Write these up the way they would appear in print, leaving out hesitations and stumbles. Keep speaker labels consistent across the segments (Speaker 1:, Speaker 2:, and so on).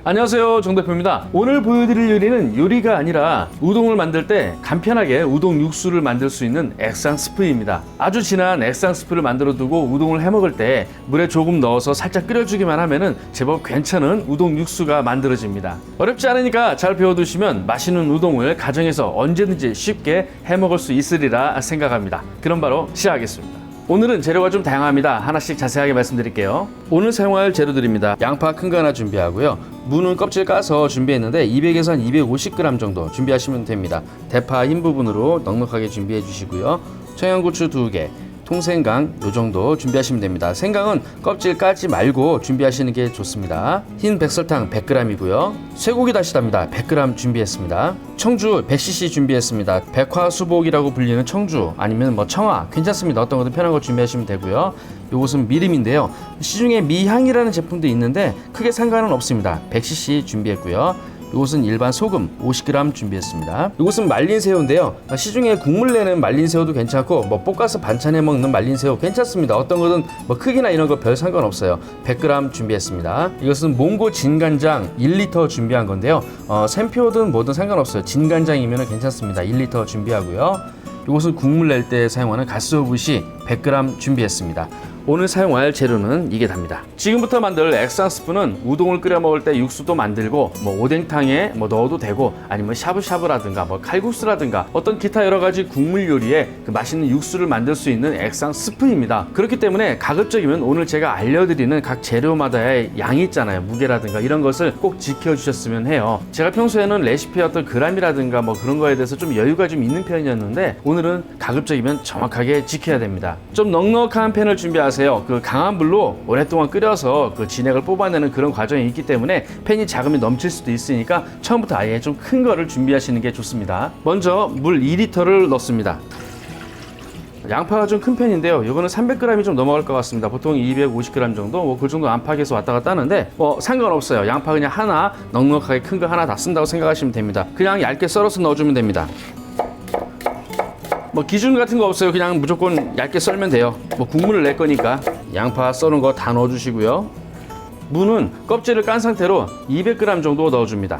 Speaker 1: 안녕하세요, 정 대표입니다. 오늘 보여드릴 요리는 요리가 아니라 우동을 만들 때 간편하게 우동 육수를 만들 수 있는 액상 스프입니다. 아주 진한 액상 스프를 만들어 두고 우동을 해 먹을 때 물에 조금 넣어서 살짝 끓여주기만 하면은 제법 괜찮은 우동 육수가 만들어집니다. 어렵지 않으니까 잘 배워두시면 맛있는 우동을 가정에서 언제든지 쉽게 해 먹을 수 있으리라 생각합니다. 그럼 바로 시작하겠습니다. 오늘은 재료가 좀 다양합니다. 하나씩 자세하게 말씀드릴게요. 오늘 사용할 재료들입니다. 양파 큰 거 하나 준비하고요. 무는 껍질 까서 준비했는데 200에서 한 250g 정도 준비하시면 됩니다. 대파 흰 부분으로 넉넉하게 준비해 주시고요. 청양고추 2개, 통생강 요 정도 준비하시면 됩니다. 생강은 껍질 까지 말고 준비하시는 게 좋습니다. 흰 백설탕 100g이고요. 쇠고기 다시다입니다. 100g 준비했습니다. 청주 100cc 준비했습니다. 백화수복이라고 불리는 청주 아니면 뭐 청아 괜찮습니다. 어떤 것도 편한 거 준비하시면 되고요. 요것은 미림인데요. 시중에 미향이라는 제품도 있는데 크게 상관은 없습니다. 100cc 준비했고요. 이것은 일반 소금 50g 준비했습니다. 이것은 말린 새우인데요. 시중에 국물 내는 말린 새우도 괜찮고 뭐 볶아서 반찬해 먹는 말린 새우 괜찮습니다. 어떤 것은 뭐 크기나 이런 거 별 상관없어요. 100g 준비했습니다. 이것은 몽고 진간장 1리터 준비한 건데요. 샘표든 뭐든 상관없어요. 진간장이면 괜찮습니다. 1리터 준비하고요. 이것은 국물 낼 때 사용하는 가스오브시 100g 준비했습니다. 오늘 사용할 재료는 이게 답니다. 지금부터 만들 액상 스프는 우동을 끓여 먹을 때 육수도 만들고 뭐 오뎅탕에 뭐 넣어도 되고 아니면 샤브샤브라든가 뭐 칼국수라든가 어떤 기타 여러 가지 국물 요리에 그 맛있는 육수를 만들 수 있는 액상 스프입니다. 그렇기 때문에 가급적이면 오늘 제가 알려드리는 각 재료마다의 양이 있잖아요. 무게라든가 이런 것을 꼭 지켜주셨으면 해요. 제가 평소에는 레시피의 어떤 그램이라든가 뭐 그런 거에 대해서 좀 여유가 좀 있는 편이었는데 오늘은 가급적이면 정확하게 지켜야 됩니다. 좀 넉넉한 팬을 준비하세요. 그 강한 불로 오랫동안 끓여서 그 진액을 뽑아내는 그런 과정이 있기 때문에 팬이 작으면 넘칠 수도 있으니까 처음부터 아예 좀 큰 거를 준비하시는 게 좋습니다. 먼저 물 2리터를 넣습니다. 양파가 좀 큰 팬인데요. 이거는 300g이 좀 넘어갈 것 같습니다. 보통 250g 정도 뭐 그 정도 안팎에서 왔다 갔다 하는데 뭐 상관없어요. 양파 그냥 하나 넉넉하게 큰 거 하나 다 쓴다고 생각하시면 됩니다. 그냥 얇게 썰어서 넣어주면 됩니다. 뭐 기준 같은 거 없어요. 그냥 무조건 얇게 썰면 돼요. 뭐 국물을 낼 거니까 양파 썰은 거 다 넣어주시고요. 무는 껍질을 깐 상태로 200g 정도 넣어줍니다.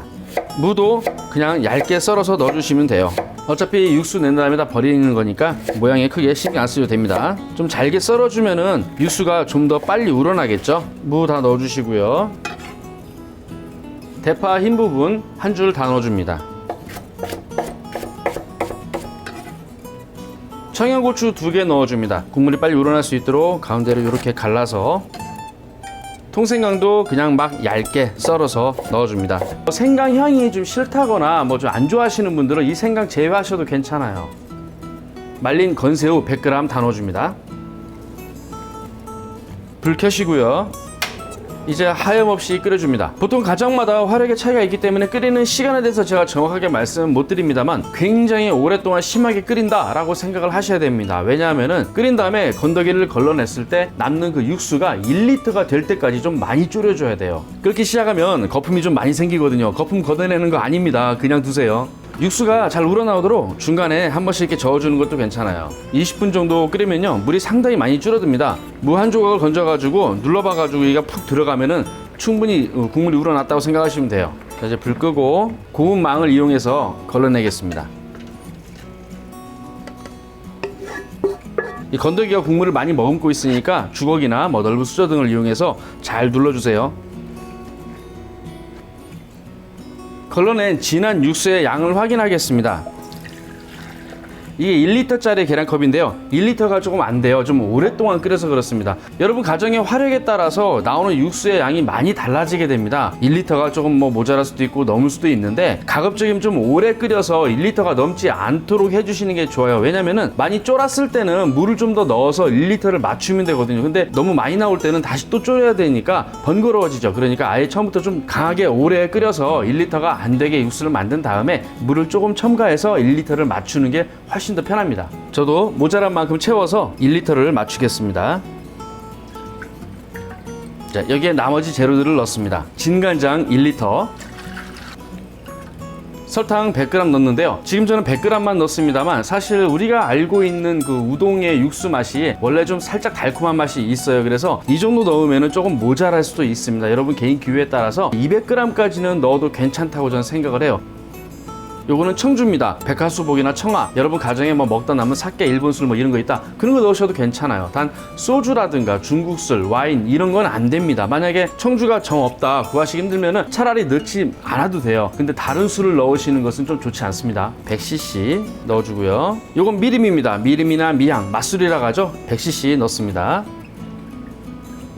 Speaker 1: 무도 그냥 얇게 썰어서 넣어주시면 돼요. 어차피 육수 낸 다음에 다 버리는 거니까 모양에 크게 신경 안 쓰셔도 됩니다. 좀 잘게 썰어주면은 육수가 좀 더 빨리 우러나겠죠. 무 다 넣어주시고요. 대파 흰 부분 한 줄 다 넣어줍니다. 청양고추 2개 넣어줍니다. 국물이 빨리 우러날 수 있도록 가운데로 이렇게 갈라서 통생강도 그냥 막 얇게 썰어서 넣어줍니다. 생강 향이 좀 싫다거나 뭐 좀 안 좋아하시는 분들은 이 생강 제외하셔도 괜찮아요. 말린 건새우 100g 다 넣어줍니다. 불 켜시고요. 이제 하염없이 끓여줍니다. 보통 가정마다 화력의 차이가 있기 때문에 끓이는 시간에 대해서 제가 정확하게 말씀 못 드립니다만 굉장히 오랫동안 심하게 끓인다 라고 생각을 하셔야 됩니다. 왜냐하면은 끓인 다음에 건더기를 걸러냈을 때 남는 그 육수가 1리터가 될 때까지 좀 많이 졸여줘야 돼요. 그렇게 시작하면 거품이 좀 많이 생기거든요. 거품 걷어내는 거 아닙니다. 그냥 두세요. 육수가 잘 우러나오도록 중간에 한 번씩 이렇게 저어주는 것도 괜찮아요. 20분 정도 끓이면요 물이 상당히 많이 줄어듭니다. 무 한 조각을 건져가지고 눌러봐가지고 이가 푹 들어가면은 충분히 국물이 우러났다고 생각하시면 돼요. 자, 이제 불 끄고 고운 망을 이용해서 걸러내겠습니다. 이 건더기가 국물을 많이 머금고 있으니까 주걱이나 뭐 넓은 수저 등을 이용해서 잘 눌러주세요. 걸러낸 진한 육수의 양을 확인하겠습니다. 이게 1리터짜리 계량컵인데요. 1리터가 조금 안 돼요. 좀 오랫동안 끓여서 그렇습니다. 여러분 가정의 화력에 따라서 나오는 육수의 양이 많이 달라지게 됩니다. 1리터가 조금 뭐 모자랄 수도 있고 넘을 수도 있는데 가급적이면 좀 오래 끓여서 1리터가 넘지 않도록 해주시는 게 좋아요. 왜냐면은 많이 쫄았을 때는 물을 좀 더 넣어서 1리터를 맞추면 되거든요. 근데 너무 많이 나올 때는 다시 또 졸여야 되니까 번거로워지죠. 그러니까 아예 처음부터 좀 강하게 오래 끓여서 1리터가 안 되게 육수를 만든 다음에 물을 조금 첨가해서 1리터를 맞추는 게 훨씬 더 편합니다. 저도 모자란 만큼 채워서 1리터를 맞추겠습니다. 자, 여기에 나머지 재료들을 넣습니다. 진간장 1리터, 설탕 100g 넣는데요. 지금 저는 100g만 넣습니다만 사실 우리가 알고 있는 그 우동의 육수 맛이 원래 좀 살짝 달콤한 맛이 있어요. 그래서 이 정도 넣으면 조금 모자랄 수도 있습니다. 여러분 개인 기호에 따라서 200g까지는 넣어도 괜찮다고 저는 생각을 해요. 요거는 청주입니다. 백화수복이나 청아, 여러분 가정에 뭐 먹다 남은 사케, 일본술 뭐 이런 거 있다, 그런 거 넣으셔도 괜찮아요. 단 소주라든가 중국술, 와인 이런 건 안 됩니다. 만약에 청주가 정 없다, 구하시기 힘들면은 차라리 넣지 않아도 돼요. 근데 다른 술을 넣으시는 것은 좀 좋지 않습니다. 100cc 넣어주고요. 요건 미림입니다. 미림이나 미양, 맛술이라고 하죠. 100cc 넣습니다.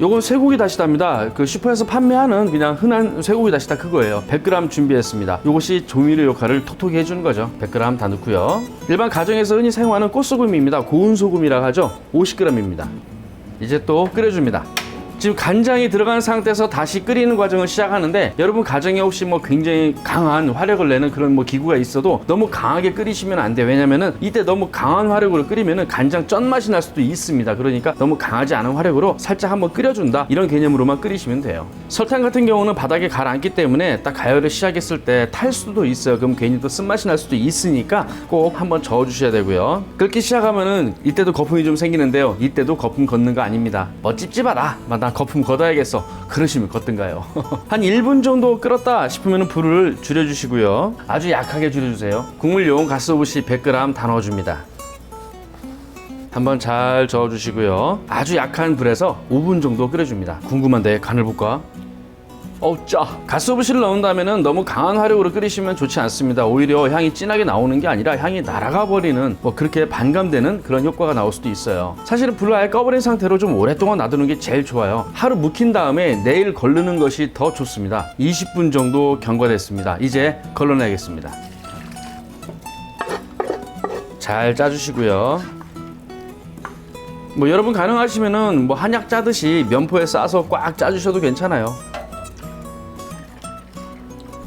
Speaker 1: 요건 쇠고기 다시다입니다. 그 슈퍼에서 판매하는 그냥 흔한 쇠고기 다시다 그거예요. 100g 준비했습니다. 요것이 조미료 역할을 톡톡히 해주는 거죠. 100g 다 넣고요. 일반 가정에서 흔히 사용하는 꽃소금입니다. 고운 소금이라고 하죠. 50g입니다. 이제 또 끓여줍니다. 지금 간장이 들어간 상태에서 다시 끓이는 과정을 시작하는데, 여러분 가정에 혹시 뭐 굉장히 강한 화력을 내는 그런 뭐 기구가 있어도 너무 강하게 끓이시면 안 돼요. 왜냐면은 이때 너무 강한 화력으로 끓이면은 간장 쩐맛이 날 수도 있습니다. 그러니까 너무 강하지 않은 화력으로 살짝 한번 끓여준다, 이런 개념으로만 끓이시면 돼요. 설탕 같은 경우는 바닥에 가라앉기 때문에 딱 가열을 시작했을 때 탈 수도 있어요. 그럼 괜히 또 쓴맛이 날 수도 있으니까 꼭 한번 저어주셔야 되고요. 끓기 시작하면은 이때도 거품이 좀 생기는데요. 이때도 거품 걷는 거 아닙니다. 뭐 찝찝하다, 나 거품 걷어야겠어, 그러시면 걷든가요. 한 1분 정도 끓었다 싶으면 불을 줄여주시고요. 아주 약하게 줄여주세요. 국물용 가스오브시 100g 다 넣어줍니다. 한번 잘 저어주시고요. 아주 약한 불에서 5분 정도 끓여줍니다. 궁금한데 간을 볼까? 짜! 가스오브시를 넣은다면 너무 강한 화력으로 끓이시면 좋지 않습니다. 오히려 향이 진하게 나오는 게 아니라 향이 날아가 버리는, 뭐 그렇게 반감되는 그런 효과가 나올 수도 있어요. 사실은 불을 아예 꺼버린 상태로 좀 오랫동안 놔두는 게 제일 좋아요. 하루 묵힌 다음에 내일 걸르는 것이 더 좋습니다. 20분 정도 경과됐습니다. 이제 걸러내야겠습니다. 잘 짜주시고요. 뭐 여러분 가능하시면은 뭐 한약 짜듯이 면포에 싸서 꽉 짜주셔도 괜찮아요.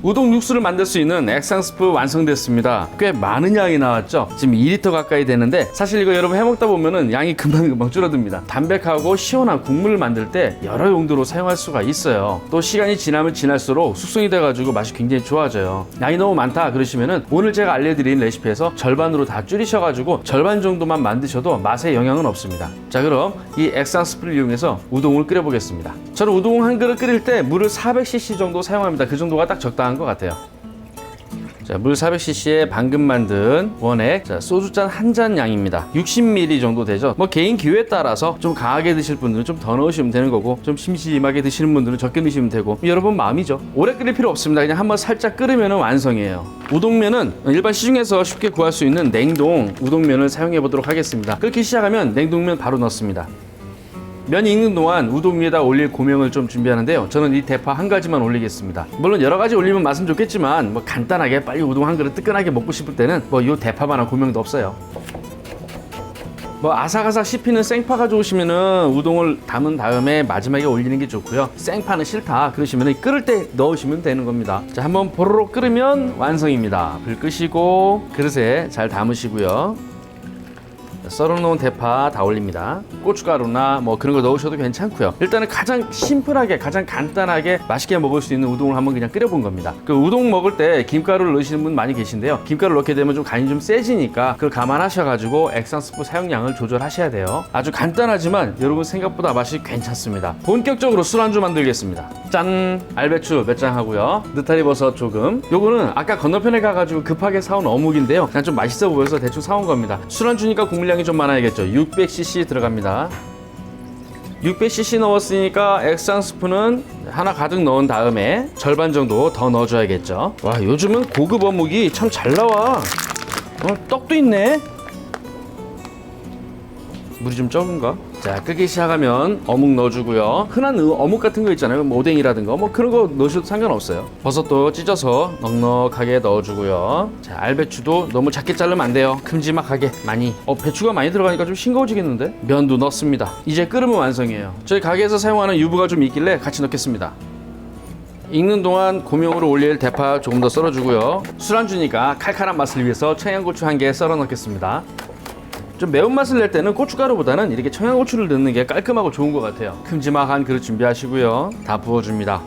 Speaker 1: 우동 육수를 만들 수 있는 액상 스프 완성됐습니다. 꽤 많은 양이 나왔죠. 지금 2리터 가까이 되는데, 사실 이거 여러분 해먹다 보면은 양이 금방 줄어듭니다. 담백하고 시원한 국물을 만들 때 여러 용도로 사용할 수가 있어요. 또 시간이 지나면 지날수록 숙성이 돼가지고 맛이 굉장히 좋아져요. 양이 너무 많다 그러시면은 오늘 제가 알려드린 레시피에서 절반으로 다 줄이셔가지고 절반 정도만 만드셔도 맛에 영향은 없습니다. 자, 그럼 이 액상 스프를 이용해서 우동을 끓여보겠습니다. 저는 우동 한 그릇 끓일 때 물을 400cc 정도 사용합니다. 그 정도가 딱 적당한 것 같아요. 자, 물 400cc에 방금 만든 원액, 자, 소주잔 한 잔 양입니다. 60ml 정도 되죠. 뭐 개인 기호에 따라서 좀 강하게 드실 분들은 좀 더 넣으시면 되는 거고, 좀 심심하게 드시는 분들은 적게 넣으시면 되고, 여러분 마음이죠. 오래 끓일 필요 없습니다. 그냥 한번 살짝 끓으면 완성이에요. 우동면은 일반 시중에서 쉽게 구할 수 있는 냉동 우동면을 사용해 보도록 하겠습니다. 끓기 시작하면 냉동면 바로 넣습니다. 면이 익는 동안 우동 위에다 올릴 고명을 좀 준비하는데요. 저는 이 대파 한 가지만 올리겠습니다. 물론 여러 가지 올리면 맛은 좋겠지만, 뭐 간단하게 빨리 우동 한 그릇 뜨끈하게 먹고 싶을 때는 뭐 이 대파만한 고명도 없어요. 뭐 아삭아삭 씹히는 생파가 좋으시면은 우동을 담은 다음에 마지막에 올리는 게 좋고요. 생파는 싫다 그러시면은 끓을 때 넣으시면 되는 겁니다. 자, 한번 보로록 끓으면 완성입니다. 불 끄시고 그릇에 잘 담으시고요. 썰어놓은 대파 다 올립니다. 고춧가루나 뭐 그런 거 넣으셔도 괜찮고요. 일단은 가장 심플하게, 가장 간단하게 맛있게 먹을 수 있는 우동을 한번 그냥 끓여본 겁니다. 그 우동 먹을 때 김가루를 넣으시는 분 많이 계신데요. 김가루를 넣게 되면 좀 간이 좀 세지니까 그걸 감안하셔가지고 액상 스프 사용량을 조절하셔야 돼요. 아주 간단하지만 여러분 생각보다 맛이 괜찮습니다. 본격적으로 술안주 만들겠습니다. 짠! 알배추 몇 장 하고요. 느타리 버섯 조금. 요거는 아까 건너편에 가가지고 급하게 사온 어묵인데요. 그냥 좀 맛있어 보여서 대충 사온 겁니다. 술안주니까 국물량이 좀 많아야겠죠. 600cc 들어갑니다. 600cc 넣었으니까 액상 스프는 하나 가득 넣은 다음에 절반 정도 더 넣어줘야겠죠. 와, 요즘은 고급 어묵이 참 잘 나와. 떡도 있네. 물이 좀 적은가? 자, 끓기 시작하면 어묵 넣어주고요. 흔한 어묵 같은 거 있잖아요. 뭐 오뎅이라든가 뭐 그런 거 넣으셔도 상관없어요. 버섯도 찢어서 넉넉하게 넣어주고요. 자, 알배추도 너무 작게 자르면 안 돼요. 큼지막하게 많이. 배추가 많이 들어가니까 좀 싱거워지겠는데? 면도 넣습니다. 이제 끓으면 완성이에요. 저희 가게에서 사용하는 유부가 좀 있길래 같이 넣겠습니다. 익는 동안 고명으로 올릴 대파 조금 더 썰어주고요. 술안주니까 칼칼한 맛을 위해서 청양고추 한 개 썰어 넣겠습니다. 좀 매운맛을 낼 때는 고춧가루보다는 이렇게 청양고추를 넣는 게 깔끔하고 좋은 것 같아요. 큼지막한 그릇 준비하시고요. 다 부어줍니다.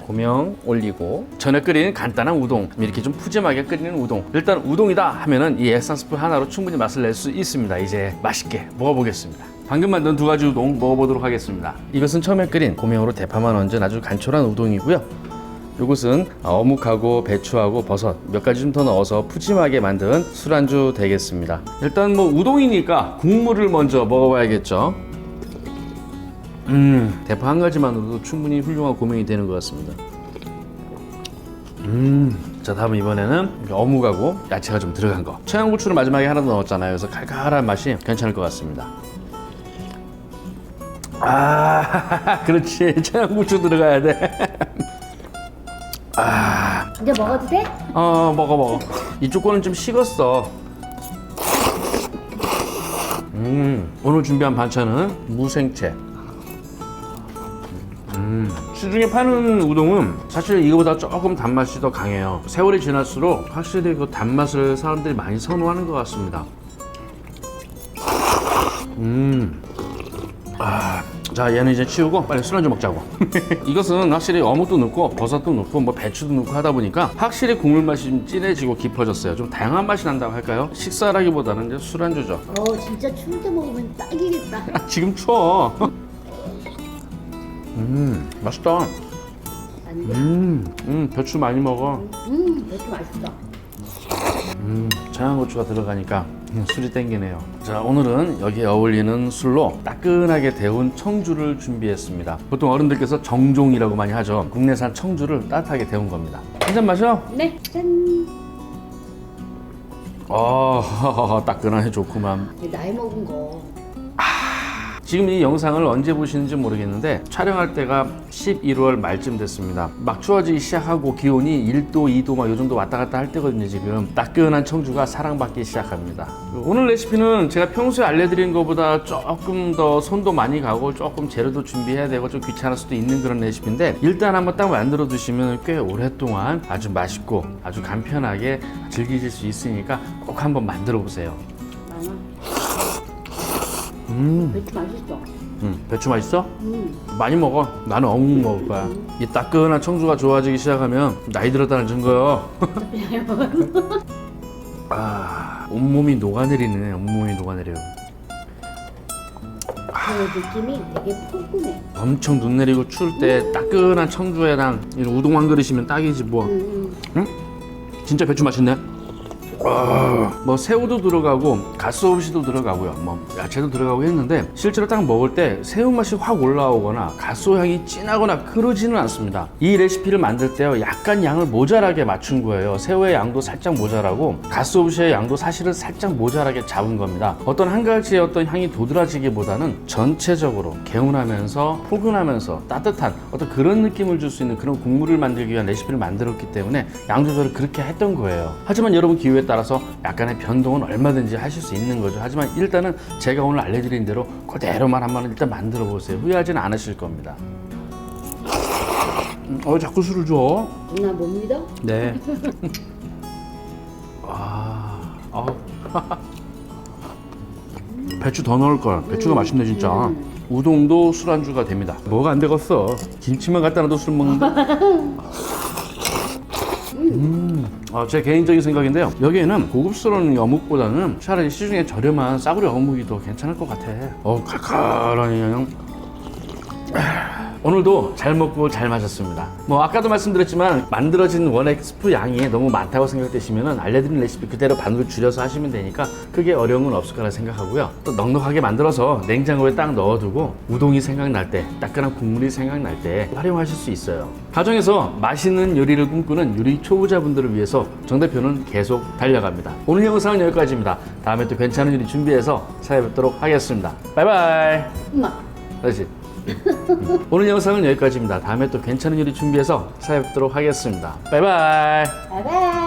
Speaker 1: 고명 올리고 전에 끓인 간단한 우동, 이렇게 좀 푸짐하게 끓이는 우동. 일단 우동이다 하면은 이 액상 스프 하나로 충분히 맛을 낼 수 있습니다. 이제 맛있게 먹어보겠습니다. 방금 만든 두 가지 우동 먹어보도록 하겠습니다. 이것은 처음에 끓인 고명으로 대파만 얹은 아주 간초란 우동이고요. 이것은 어묵하고 배추하고 버섯 몇 가지 좀 더 넣어서 푸짐하게 만든 술안주 되겠습니다. 일단 뭐 우동이니까 국물을 먼저 먹어봐야겠죠. 대파 한 가지만으로도 충분히 훌륭한 고명이 되는 것 같습니다. 자, 다음 이번에는 어묵하고 야채가 좀 들어간 거. 청양고추를 마지막에 하나 더 넣었잖아요. 그래서 칼칼한 맛이 괜찮을 것 같습니다. 아, 그렇지. 청양고추 들어가야 돼. 아,
Speaker 2: 이제 먹어도 돼?
Speaker 1: 먹어. 이쪽 거는 좀 식었어. 오늘 준비한 반찬은 무생채. 시중에 파는 우동은 사실 이거보다 조금 단맛이 더 강해요. 세월이 지날수록 확실히 그 단맛을 사람들이 많이 선호하는 것 같습니다. 자, 얘는 이제 치우고 빨리 술 한잔 먹자고. 이것은 확실히 어묵도 넣고 버섯도 넣고 뭐 배추도 넣고 하다 보니까 확실히 국물 맛이 좀 진해지고 깊어졌어요. 좀 다양한 맛이 난다고 할까요? 식사라기보다는 이제 술안주죠.
Speaker 2: 진짜 추울 때 먹으면 딱이겠다.
Speaker 1: 지금 추워. 맛있다. 배추 많이 먹어.
Speaker 2: 배추 맛있어.
Speaker 1: 청양고추가 들어가니까 술이 땡기네요. 자, 오늘은 여기에 어울리는 술로 따끈하게 데운 청주를 준비했습니다. 보통 어른들께서 정종이라고 많이 하죠. 국내산 청주를 따뜻하게 데운 겁니다. 한 잔 마셔.
Speaker 2: 네, 짠.
Speaker 1: 따끈하게 좋구만.
Speaker 2: 나이 먹은 거.
Speaker 1: 지금 이 영상을 언제 보시는지 모르겠는데 촬영할 때가 11월 말쯤 됐습니다. 막 추워지기 시작하고 기온이 1도, 2도 막 요 정도 왔다 갔다 할 때거든요. 지금 따끈한 청주가 사랑받기 시작합니다. 오늘 레시피는 제가 평소에 알려드린 것보다 조금 더 손도 많이 가고 조금 재료도 준비해야 되고 좀 귀찮을 수도 있는 그런 레시피인데 일단 한번 딱 만들어 두시면 꽤 오랫동안 아주 맛있고 아주 간편하게 즐기실 수 있으니까 꼭 한번 만들어 보세요.
Speaker 2: 배추 맛있어.
Speaker 1: 배추 맛있어? 많이 먹어. 나는 어묵 먹을 거야. 이 따끈한 청주가 좋아지기 시작하면 나이 들었다는 증거요. 온몸이 녹아내리네. 온몸이 녹아내려요.
Speaker 2: 그 느낌이 되게 포근해.
Speaker 1: 엄청 눈 내리고 추울 때 따끈한 청주에랑 이런 우동 한 그릇이면 딱이지 뭐. 응? 진짜 배추 맛있네. 뭐 새우도 들어가고 갓소부시도 들어가고요. 뭐 야채도 들어가고 했는데 실제로 딱 먹을 때 새우 맛이 확 올라오거나 갓소 향이 진하거나 그러지는 않습니다. 이 레시피를 만들 때요 약간 양을 모자라게 맞춘 거예요. 새우의 양도 살짝 모자라고 갓소부시의 양도 사실은 살짝 모자라게 잡은 겁니다. 어떤 한 가지의 어떤 향이 도드라지기보다는 전체적으로 개운하면서 포근하면서 따뜻한 어떤 그런 느낌을 줄 수 있는 그런 국물을 만들기 위한 레시피를 만들었기 때문에 양 조절을 그렇게 했던 거예요. 하지만 여러분 기호에 따라서 약간의 변동은 얼마든지 하실 수 있는 거죠. 하지만 일단은 제가 오늘 알려드린 대로 그대로만 한번 일단 만들어 보세요. 후회하지는 않으실 겁니다. 자꾸 술을 줘.
Speaker 2: 나 못 믿어?
Speaker 1: 네. 배추 더 넣을 걸. 배추가 맛있네 진짜. 우동도 술안주가 됩니다. 뭐가 안 되겠어. 김치만 갖다 놔도 술 먹는데. 제 개인적인 생각인데요. 여기에는 고급스러운 어묵보다는 차라리 시중에 저렴한 싸구려 어묵이 더 괜찮을 것 같아. 칼칼하니 그냥. 오늘도 잘 먹고 잘 마셨습니다. 뭐 아까도 말씀드렸지만 만들어진 원액 스프 양이 너무 많다고 생각되시면 알려드린 레시피 그대로 반으로 줄여서 하시면 되니까 크게 어려움은 없을 거라 생각하고요. 또 넉넉하게 만들어서 냉장고에 딱 넣어두고 우동이 생각날 때, 따끈한 국물이 생각날 때 활용하실 수 있어요. 가정에서 맛있는 요리를 꿈꾸는 요리 초보자분들을 위해서 정 대표는 계속 달려갑니다. 오늘 영상은 여기까지입니다. 다음에 또 괜찮은 요리 준비해서 찾아뵙도록 하겠습니다. 바이바이.
Speaker 2: 엄마.
Speaker 1: 다시. 오늘 영상은 여기까지입니다. 다음에 또 괜찮은 요리 준비해서 찾아뵙도록 하겠습니다. 바이바이.
Speaker 2: 바이바이.